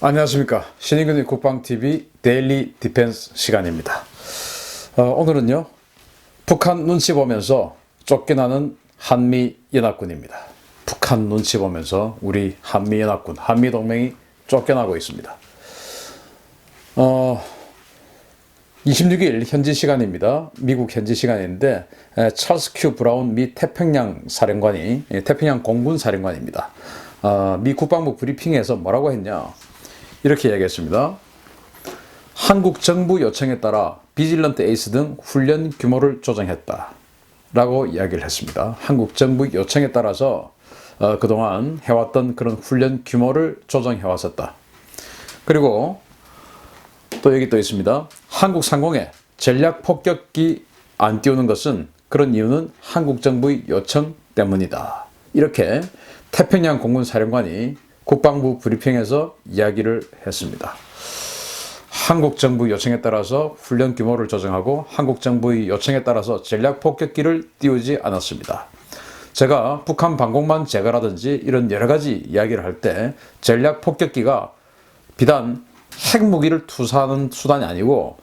안녕하십니까. 신인근의 국방TV 데일리 디펜스 시간입니다. 오늘은요, 북한 눈치 보면서 쫓겨나는 한미연합군입니다. 북한 눈치 보면서 우리 한미연합군, 한미동맹이 쫓겨나고 있습니다. 26일 현지 시간입니다. 미국 현지 시간인데 찰스 큐 브라운 미 태평양 사령관이, 태평양 공군 사령관입니다. 미 국방부 브리핑에서 뭐라고 했냐, 이렇게 이야기했습니다. 한국 정부 요청에 따라 비질런트 에이스 등 훈련 규모를 조정했다 라고 이야기를 했습니다. 한국 정부 요청에 따라서 그동안 해왔던 그런 훈련 규모를 조정해 왔었다. 그리고 또 여기 또 있습니다. 한국 상공에 전략 폭격기 안 띄우는 것은 그런 이유는 한국 정부의 요청 때문이다. 이렇게 태평양 공군 사령관이 국방부 브리핑에서 이야기를 했습니다. 한국 정부 요청에 따라서 훈련 규모를 조정하고 한국 정부의 요청에 따라서 전략 폭격기를 띄우지 않았습니다. 제가 북한 방공망 제거라든지 이런 여러 가지 이야기를 할 때 전략 폭격기가 비단 핵무기를 투사하는 수단이 아니고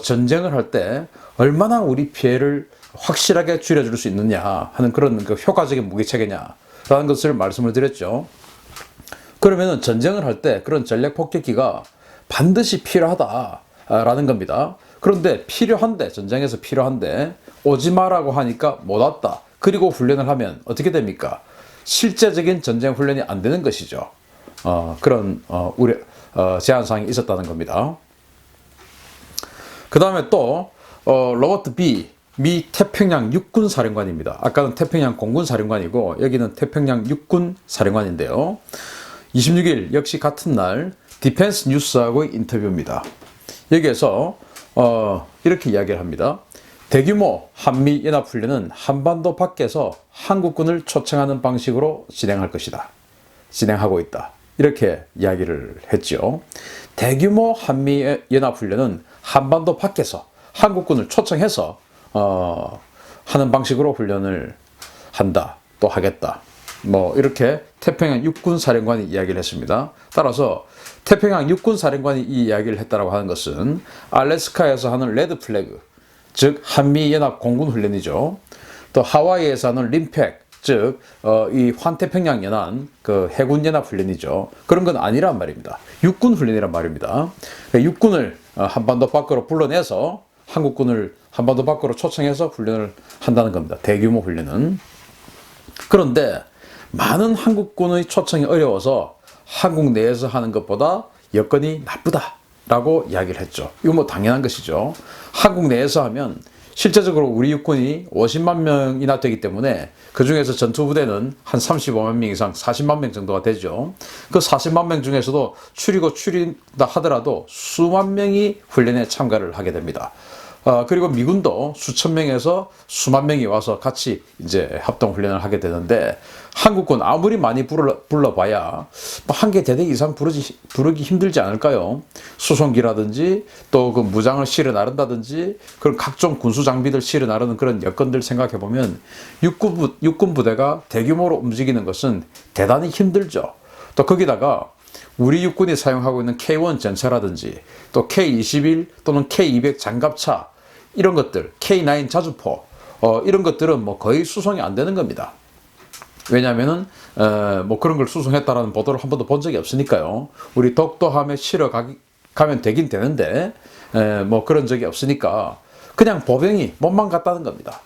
전쟁을 할 때 얼마나 우리 피해를 확실하게 줄여줄 수 있느냐 하는 그런 효과적인 무기체계냐라는 것을 말씀을 드렸죠. 그러면은 전쟁을 할 때 그런 전략 폭격기가 반드시 필요하다라는 겁니다. 그런데 필요한데, 전쟁에서 필요한데 오지 마라고 하니까 못 왔다. 그리고 훈련을 하면 어떻게 됩니까? 실제적인 전쟁 훈련이 안 되는 것이죠. 그런 우려, 제한사항이 있었다는 겁니다. 그 다음에 또 로버트 비 미 태평양 육군 사령관입니다. 아까는 태평양 공군 사령관이고 여기는 태평양 육군 사령관인데요. 26일 역시 같은 날 디펜스 뉴스하고의 인터뷰입니다. 여기에서 이렇게 이야기를 합니다. 대규모 한미연합훈련은 한반도 밖에서 한국군을 초청하는 방식으로 진행할 것이다. 진행하고 있다. 이렇게 이야기를 했죠. 대규모 한미연합훈련은 한반도 밖에서 한국군을 초청해서 하는 방식으로 훈련을 한다. 또 하겠다. 뭐 이렇게 태평양 육군 사령관이 이야기를 했습니다. 따라서 태평양 육군 사령관이 이 이야기를 했다고 하는 것은 알래스카에서 하는 레드 플래그, 즉 한미연합 공군 훈련이죠. 또 하와이에서 하는 림팩, 즉 이 환태평양 연안 그 해군 연합 훈련이죠. 그런 건 아니란 말입니다. 육군 훈련이란 말입니다. 육군을 한반도 밖으로 불러내서 한국군을 한반도 밖으로 초청해서 훈련을 한다는 겁니다. 대규모 훈련은. 그런데 많은 한국군의 초청이 어려워서 한국 내에서 하는 것보다 여건이 나쁘다라고 이야기를 했죠. 이거 뭐 당연한 것이죠. 한국 내에서 하면 실제적으로 우리 육군이 50만 명이나 되기 때문에 그 중에서 전투부대는 한 35만 명 이상, 40만 명 정도가 되죠. 그 40만 명 중에서도 추리다 하더라도 수만 명이 훈련에 참가를 하게 됩니다. 그리고 미군도 수천 명에서 수만 명이 와서 같이 이제 합동 훈련을 하게 되는데 한국군 아무리 많이 불러봐야 한 개 대대 이상 부르기 힘들지 않을까요? 수송기라든지 또 그 무장을 실어 나른다든지 그런 각종 군수 장비들 실어 나르는 그런 여건들 생각해 보면 육군 부대가 대규모로 움직이는 것은 대단히 힘들죠. 또 거기다가 우리 육군이 사용하고 있는 K1 전차라든지 또 K21 또는 K200 장갑차 이런 것들, K9 자주포 이런 것들은 뭐 거의 수송이 안 되는 겁니다. 왜냐하면은 뭐 그런 걸 수송했다라는 보도를 한 번도 본 적이 없으니까요. 우리 독도함에 실어 가면 되긴 되는데 뭐 그런 적이 없으니까 그냥 보병이 몸만 갔다는 겁니다.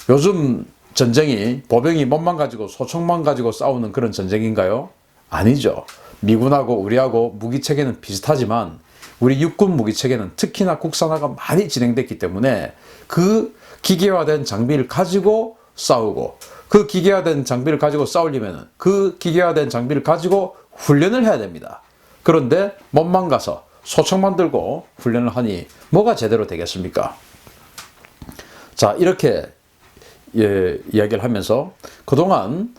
요즘 전쟁이 보병이 몸만 가지고 소총만 가지고 싸우는 그런 전쟁인가요? 아니죠. 미군하고 우리하고 무기체계는 비슷하지만 우리 육군 무기체계는 특히나 국산화가 많이 진행됐기 때문에 그 기계화된 장비를 가지고 싸우고 그 기계화된 장비를 가지고 싸우려면 그 기계화된 장비를 가지고 훈련을 해야 됩니다. 그런데 몸만 가서 소총만 들고 훈련을 하니 뭐가 제대로 되겠습니까? 자, 이렇게 이야기를 하면서 그동안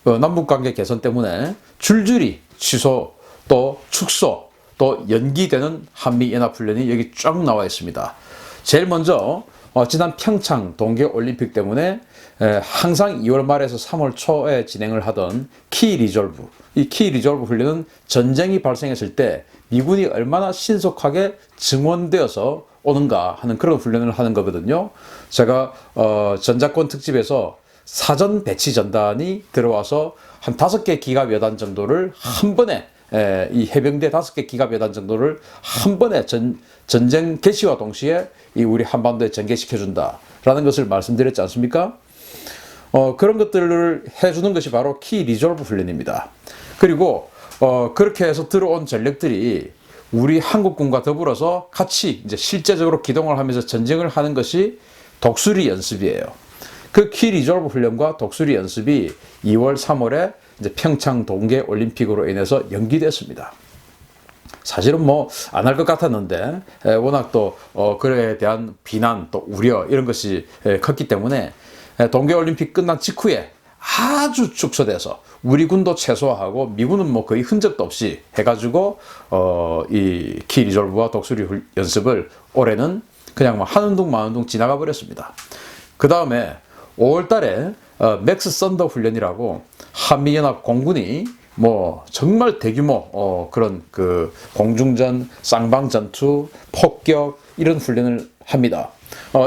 남북관계 개선 때문에 줄줄이 취소 또 축소 또 연기되는 한미연합훈련이 여기 쫙 나와 있습니다. 제일 먼저 지난 평창 동계올림픽 때문에 항상 2월 말에서 3월 초에 진행을 하던 키 리졸브, 이 키 리졸브 훈련은 전쟁이 발생했을 때 미군이 얼마나 신속하게 증원되어서 오는가 하는 그런 훈련을 하는 거거든요. 제가 전작권 특집에서 사전 배치 전단이 들어와서 한 5개 기갑 여단 정도를 한 번에, 이 해병대 5개 기갑 여단 정도를 한 번에 전쟁 개시와 동시에 이 우리 한반도에 전개시켜준다라는 것을 말씀드렸지 않습니까? 그런 것들을 해주는 것이 바로 키 리졸브 훈련입니다. 그리고 그렇게 해서 들어온 전력들이 우리 한국군과 더불어서 같이 이제 실제적으로 기동을 하면서 전쟁을 하는 것이 독수리 연습이에요. 그 키 리졸브 훈련과 독수리 연습이 2월, 3월에 이제 평창 동계 올림픽으로 인해서 연기됐습니다. 사실은 뭐 안 할 것 같았는데 워낙 또 그에 대한 비난 또 우려 이런 것이 컸기 때문에 동계 올림픽 끝난 직후에 아주 축소돼서 우리 군도 최소화하고 미군은 뭐 거의 흔적도 없이 해가지고 이 키 리졸브와 독수리 연습을 올해는 그냥 뭐 하는 둥 마는 둥 지나가 버렸습니다. 그 다음에 5월 달에 맥스 썬더 훈련이라고 한미연합 공군이 뭐 정말 대규모 그런 그 공중전, 쌍방 전투, 폭격 이런 훈련을 합니다.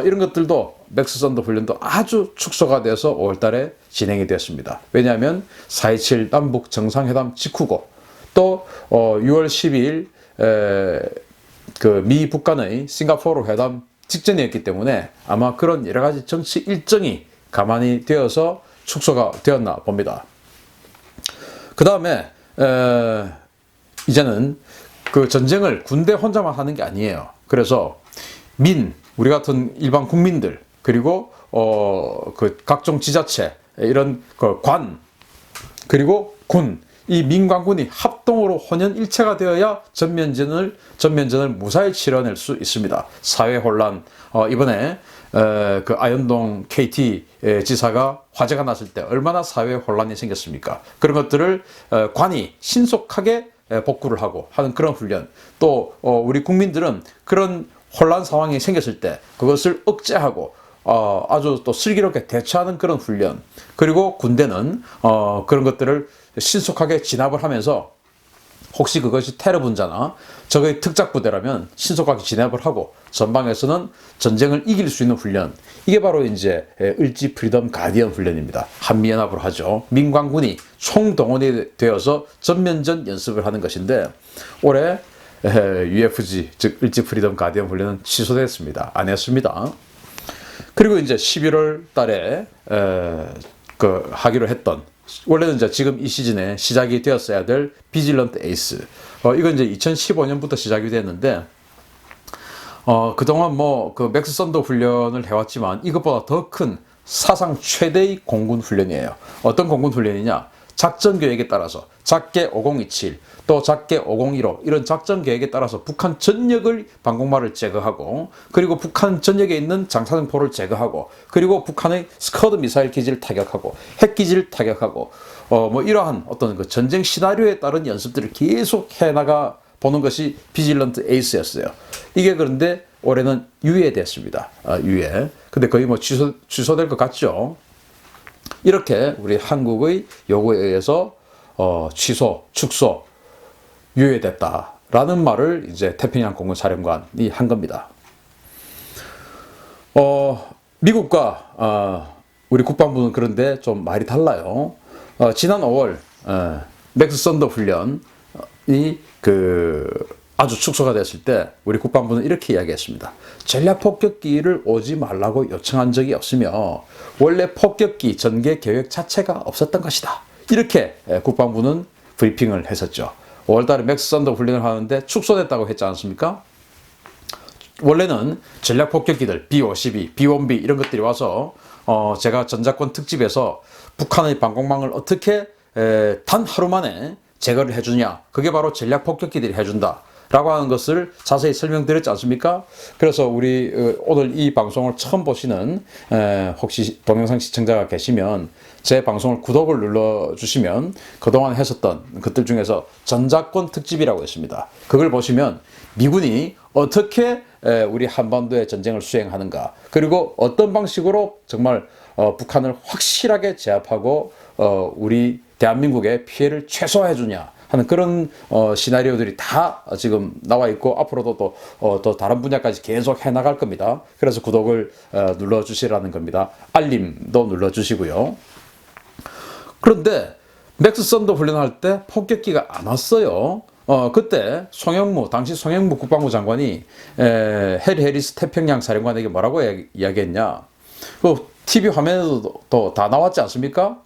이런 것들도 맥스 썬더 훈련도 아주 축소가 돼서 5월 달에 진행이 됐습니다. 왜냐하면 4.27 남북 정상회담 직후고 또 6월 12일 그 미 북한의 싱가포르 회담 직전이었기 때문에 아마 그런 여러 가지 정치 일정이 가만히 되어서 축소가 되었나 봅니다. 그 다음에 이제는 그 전쟁을 군대 혼자만 하는 게 아니에요. 그래서 우리 같은 일반 국민들 그리고 그 각종 지자체 이런 그 그리고 이 민관군이 합동으로 혼연일체가 되어야 전면전을 무사히 치러낼 수 있습니다. 사회 혼란, 이번에 그 아현동 KT 지사가 화재가 났을 때 얼마나 사회 혼란이 생겼습니까? 그런 것들을 관이 신속하게 복구를 하고 하는 그런 훈련, 또 우리 국민들은 그런 혼란 상황이 생겼을 때 그것을 억제하고 아주 또 슬기롭게 대처하는 그런 훈련, 그리고 군대는 그런 것들을 신속하게 진압을 하면서 혹시 그것이 테러 분자나 적의 특작 부대라면 신속하게 진압을 하고 전방에서는 전쟁을 이길 수 있는 훈련, 이게 바로 이제 을지 프리덤 가디언 훈련입니다. 한미연합으로 하죠. 민관군이 총동원이 되어서 전면전 연습을 하는 것인데 올해 UFG 즉 을지 프리덤 가디언 훈련은 취소됐습니다. 안 했습니다. 그리고 이제 11월 달에 하기로 했던, 원래는 이제 지금 이 시즌에 시작이 되었어야 될 비질런트 에이스. 이건 이제 2015년부터 시작이 됐는데, 그동안 뭐 그 맥스 썬더 훈련을 해왔지만 이것보다 더 큰 사상 최대의 공군 훈련이에요. 어떤 공군 훈련이냐? 작전 계획에 따라서 작게 5027, 또 작게 5015 이런 작전 계획에 따라서 북한 전역을 방공망을 제거하고, 그리고 북한 전역에 있는 장사등포를 제거하고, 그리고 북한의 스커드 미사일 기지를 타격하고 핵기지를 타격하고 뭐 이러한 어떤 그 전쟁 시나리오에 따른 연습들을 계속 해나가 보는 것이 비질런트 에이스였어요. 이게 그런데 올해는 유예됐습니다. 유예. 근데 거의 뭐 취소될 것 같죠. 이렇게 우리 한국의 요구에 의해서 축소, 유예됐다라는 말을 이제 태평양 공군 사령관이 한 겁니다. 미국과 우리 국방부는 그런데 좀 말이 달라요. 지난 5월 맥스 썬더 훈련이 아주 축소가 됐을 때 우리 국방부는 이렇게 이야기했습니다. 전략 폭격기를 오지 말라고 요청한 적이 없으며 원래 폭격기 전개 계획 자체가 없었던 것이다. 이렇게 국방부는 브리핑을 했었죠. 5월달에 맥스 썬더 훈련을 하는데 축소됐다고 했지 않습니까? 원래는 전략 폭격기들 B-52, B-1B 이런 것들이 와서 제가 전작권 특집에서 북한의 방공망을 어떻게 단 하루 만에 제거를 해주냐, 그게 바로 전략 폭격기들이 해준다 라고 하는 것을 자세히 설명드렸지 않습니까? 그래서 우리 오늘 이 방송을 처음 보시는 혹시 동영상 시청자가 계시면 제 방송을 구독을 눌러주시면 그동안 했었던 것들 중에서 전작권 특집이라고 있습니다. 그걸 보시면 미군이 어떻게 우리 한반도의 전쟁을 수행하는가, 그리고 어떤 방식으로 정말 북한을 확실하게 제압하고 우리 대한민국의 피해를 최소화해 주냐 하는 그런 시나리오들이 다 지금 나와 있고, 앞으로도 또 다른 분야까지 계속 해 나갈 겁니다. 그래서 구독을 눌러 주시라는 겁니다. 알림도 눌러 주시고요. 그런데 맥스선도 훈련할 때 폭격기가 안 왔어요. 그때 당시 송영무 국방부 장관이 해리 해리스 태평양 사령관에게 뭐라고 이야기했냐? 그 TV 화면에도 또 다 나왔지 않습니까?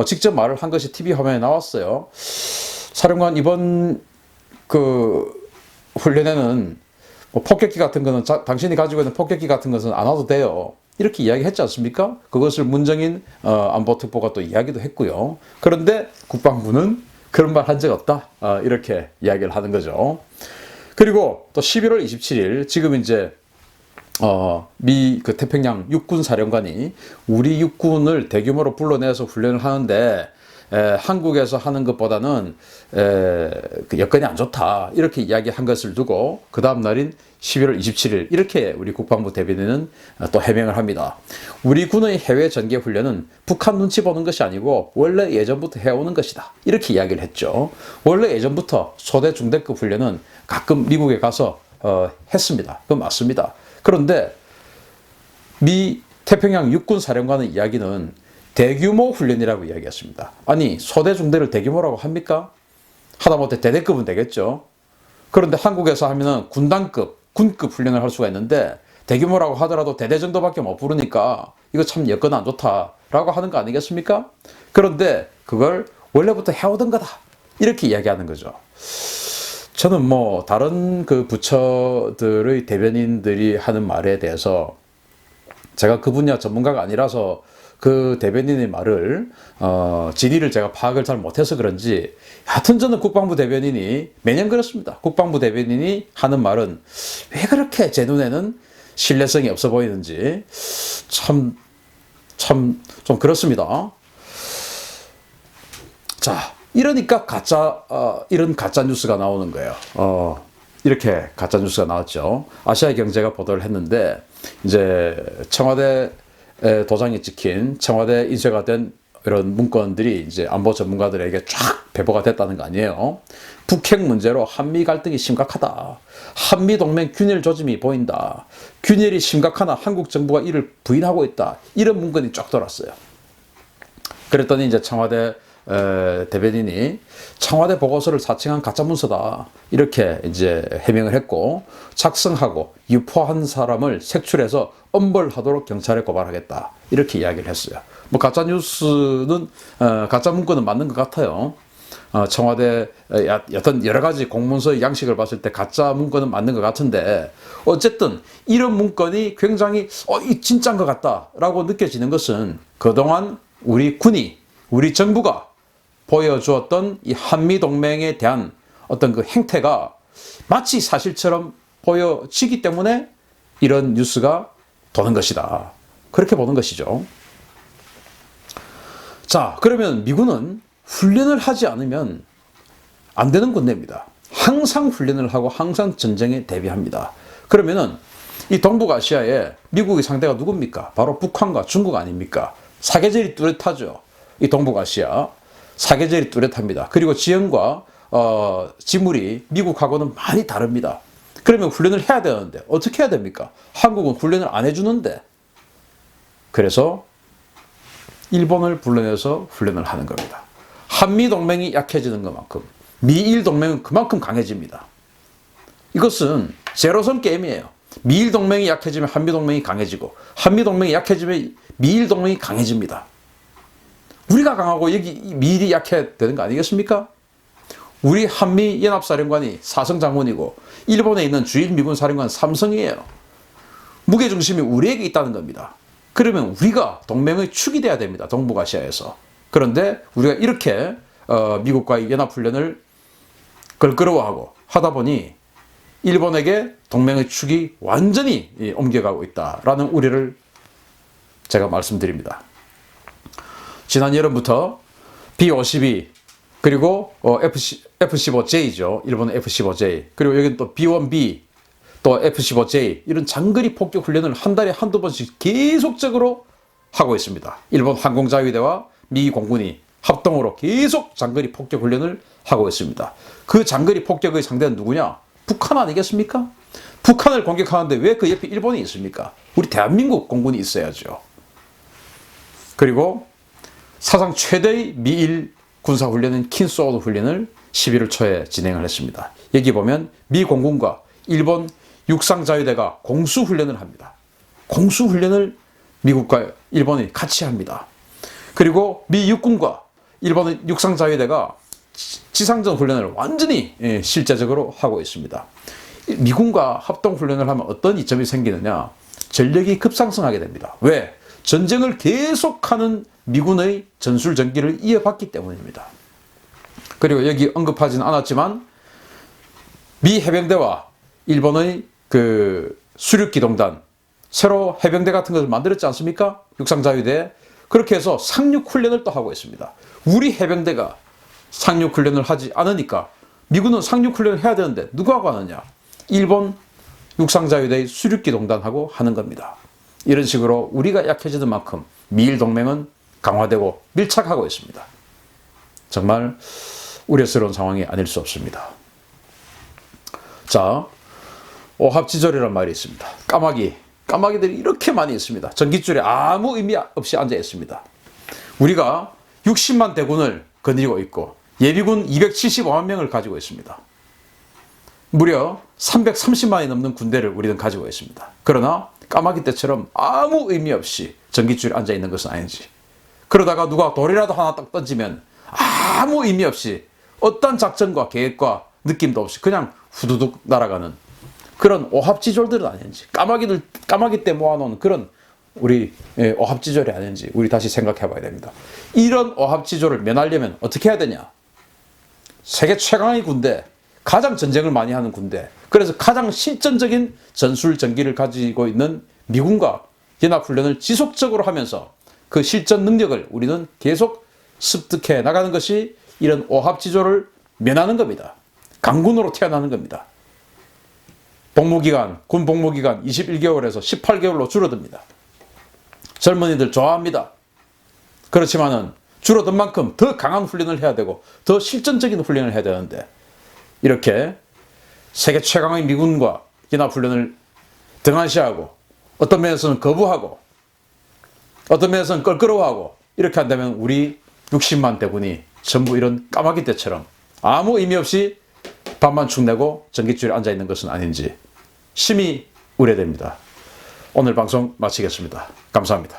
직접 말을 한 것이 TV 화면에 나왔어요. 사령관, 이번 그 훈련에는 뭐 폭격기 같은 거는 당신이 가지고 있는 폭격기 같은 것은 안 와도 돼요. 이렇게 이야기했지 않습니까? 그것을 문정인 안보특보가 또 이야기도 했고요. 그런데 국방부는 그런 말 한 적 없다. 이렇게 이야기를 하는 거죠. 그리고 또 11월 27일 지금 이제 미 그 태평양 육군 사령관이 우리 육군을 대규모로 불러내서 훈련을 하는데 한국에서 하는 것보다는 그 여건이 안 좋다, 이렇게 이야기한 것을 두고 그 다음 날인 11월 27일 이렇게 우리 국방부 대변인은 또 해명을 합니다. 우리 군의 해외 전개 훈련은 북한 눈치 보는 것이 아니고 원래 예전부터 해오는 것이다, 이렇게 이야기를 했죠. 원래 예전부터 소대 중대급 훈련은 가끔 미국에 가서 했습니다. 그건 맞습니다. 그런데 미 태평양 육군 사령관의 이야기는 대규모 훈련이라고 이야기했습니다. 아니, 소대 중대를 대규모라고 합니까? 하다못해 대대급은 되겠죠. 그런데 한국에서 하면은 군급 훈련을 할 수가 있는데 대규모라고 하더라도 대대 정도밖에 못 부르니까 이거 참 여건 안 좋다라고 하는 거 아니겠습니까? 그런데 그걸 원래부터 해오던 거다, 이렇게 이야기하는 거죠. 저는 뭐 다른 그 부처들의 대변인들이 하는 말에 대해서 제가 그 분야 전문가가 아니라서 그 대변인의 말을 진위를 제가 파악을 잘 못해서 그런지, 하여튼 저는 국방부 대변인이 매년 그렇습니다. 국방부 대변인이 하는 말은 왜 그렇게 제 눈에는 신뢰성이 없어 보이는지 참 좀 그렇습니다. 자, 이러니까 이런 가짜 뉴스가 나오는 거예요. 이렇게 가짜 뉴스가 나왔죠. 아시아 경제가 보도를 했는데 이제 청와대 도장이 찍힌, 청와대 인쇄가 된 이런 문건들이 이제 안보 전문가들에게 쫙 배포가 됐다는 거 아니에요. 북핵 문제로 한미 갈등이 심각하다. 한미 동맹 균열 조짐이 보인다. 균열이 심각하나 한국 정부가 이를 부인하고 있다. 이런 문건이 쫙 돌았어요. 그랬더니 이제 청와대 대변인이 청와대 보고서를 사칭한 가짜 문서다, 이렇게 이제 해명을 했고, 작성하고 유포한 사람을 색출해서 엄벌하도록 경찰에 고발하겠다, 이렇게 이야기를 했어요. 뭐 가짜 뉴스는 가짜 문건은 맞는 것 같아요. 청와대 여튼 여러 가지 공문서의 양식을 봤을 때 가짜 문건은 맞는 것 같은데, 어쨌든 이런 문건이 굉장히 이 진짜인 것 같다라고 느껴지는 것은 그동안 우리 정부가 보여주었던 이 한미동맹에 대한 어떤 그 행태가 마치 사실처럼 보여지기 때문에 이런 뉴스가 도는 것이다, 그렇게 보는 것이죠. 자, 그러면 미군은 훈련을 하지 않으면 안 되는 군대입니다. 항상 훈련을 하고 항상 전쟁에 대비합니다. 그러면은 이 동북아시아에 미국의 상대가 누굽니까? 바로 북한과 중국 아닙니까? 사계절이 뚜렷하죠. 이 동북아시아 사계절이 뚜렷합니다. 그리고 지형과 지물이 미국하고는 많이 다릅니다. 그러면 훈련을 해야 되는데 어떻게 해야 됩니까? 한국은 훈련을 안 해주는데, 그래서 일본을 불러내서 훈련을 하는 겁니다. 한미동맹이 약해지는 것만큼 미일 동맹은 그만큼 강해집니다. 이것은 제로섬 게임이에요. 미일 동맹이 약해지면 한미동맹이 강해지고, 한미동맹이 약해지면 미일 동맹이 강해집니다. 우리가 강하고 여기 미일이 약해야 되는 거 아니겠습니까? 우리 한미연합사령관이 사성장군이고 일본에 있는 주일 미군 사령관 삼성이에요. 무게중심이 우리에게 있다는 겁니다. 그러면 우리가 동맹의 축이 돼야 됩니다. 동북아시아에서. 그런데 우리가 이렇게 미국과의 연합훈련을 걸끄러워하고 하다 보니 일본에게 동맹의 축이 완전히 옮겨가고 있다라는 우려를 제가 말씀드립니다. 지난 여름부터 B-52 그리고 F-15J죠. 일본은 F-15J. 그리고 여기는 또 B-1B 또 F-15J 이런 장거리 폭격 훈련을 한 달에 한두 번씩 계속적으로 하고 있습니다. 일본 항공자위대와 미 공군이 합동으로 계속 장거리 폭격 훈련을 하고 있습니다. 그 장거리 폭격의 상대는 누구냐? 북한 아니겠습니까? 북한을 공격하는데 왜 그 옆에 일본이 있습니까? 우리 대한민국 공군이 있어야죠. 그리고 사상 최대의 미일 군사훈련인 킨소드 훈련을 11월 초에 진행을 했습니다. 여기 보면 미 공군과 일본 육상자위대가 공수훈련을 합니다. 공수훈련을 미국과 일본이 같이 합니다. 그리고 미 육군과 일본 육상자위대가 지상전 훈련을 완전히 실제적으로 하고 있습니다. 미군과 합동훈련을 하면 어떤 이점이 생기느냐? 전력이 급상승하게 됩니다. 왜? 전쟁을 계속하는 미군의 전술 전기를 이어받기 때문입니다. 그리고 여기 언급하지는 않았지만 미 해병대와 일본의 그 수륙기동단 새로 해병대 같은 것을 만들었지 않습니까? 육상자위대. 그렇게 해서 상륙훈련을 또 하고 있습니다. 우리 해병대가 상륙훈련을 하지 않으니까 미군은 상륙훈련을 해야 되는데 누가 하고 하느냐? 일본 육상자위대의 수륙기동단하고 하는 겁니다. 이런 식으로 우리가 약해지는 만큼 미일 동맹은 강화되고 밀착하고 있습니다. 정말 우려스러운 상황이 아닐 수 없습니다. 자, 오합지졸이라는 말이 있습니다. 까마귀들이 이렇게 많이 있습니다. 전깃줄에 아무 의미 없이 앉아 있습니다. 우리가 60만 대군을 거느리고 있고 예비군 275만 명을 가지고 있습니다. 무려 330만이 넘는 군대를 우리는 가지고 있습니다. 그러나 까마귀 떼처럼 아무 의미 없이 전깃줄에 앉아 있는 것은 아니지. 그러다가 누가 돌이라도 하나 딱 던지면 아무 의미 없이 어떤 작전과 계획과 느낌도 없이 그냥 후두둑 날아가는 그런 오합지졸들은 아닌지, 까마귀 때 모아놓은 그런 우리 오합지졸이 아닌지 우리 다시 생각해 봐야 됩니다. 이런 오합지졸을 면하려면 어떻게 해야 되냐? 세계 최강의 군대, 가장 전쟁을 많이 하는 군대, 그래서 가장 실전적인 전술 전기를 가지고 있는 미군과 연합훈련을 지속적으로 하면서 그 실전 능력을 우리는 계속 습득해 나가는 것이 이런 오합지졸을 면하는 겁니다. 강군으로 태어나는 겁니다. 복무기간, 군 복무기간 21개월에서 18개월로 줄어듭니다. 젊은이들 좋아합니다. 그렇지만은 줄어든 만큼 더 강한 훈련을 해야 되고 더 실전적인 훈련을 해야 되는데 이렇게 세계 최강의 미군과 연합훈련을 등한시하고 어떤 면에서는 거부하고 어떤 면에서는 껄끄러워하고 이렇게 한다면 우리 60만 대군이 전부 이런 까마귀 떼처럼 아무 의미 없이 밥만 축 내고 전깃줄에 앉아 있는 것은 아닌지 심히 우려됩니다. 오늘 방송 마치겠습니다. 감사합니다.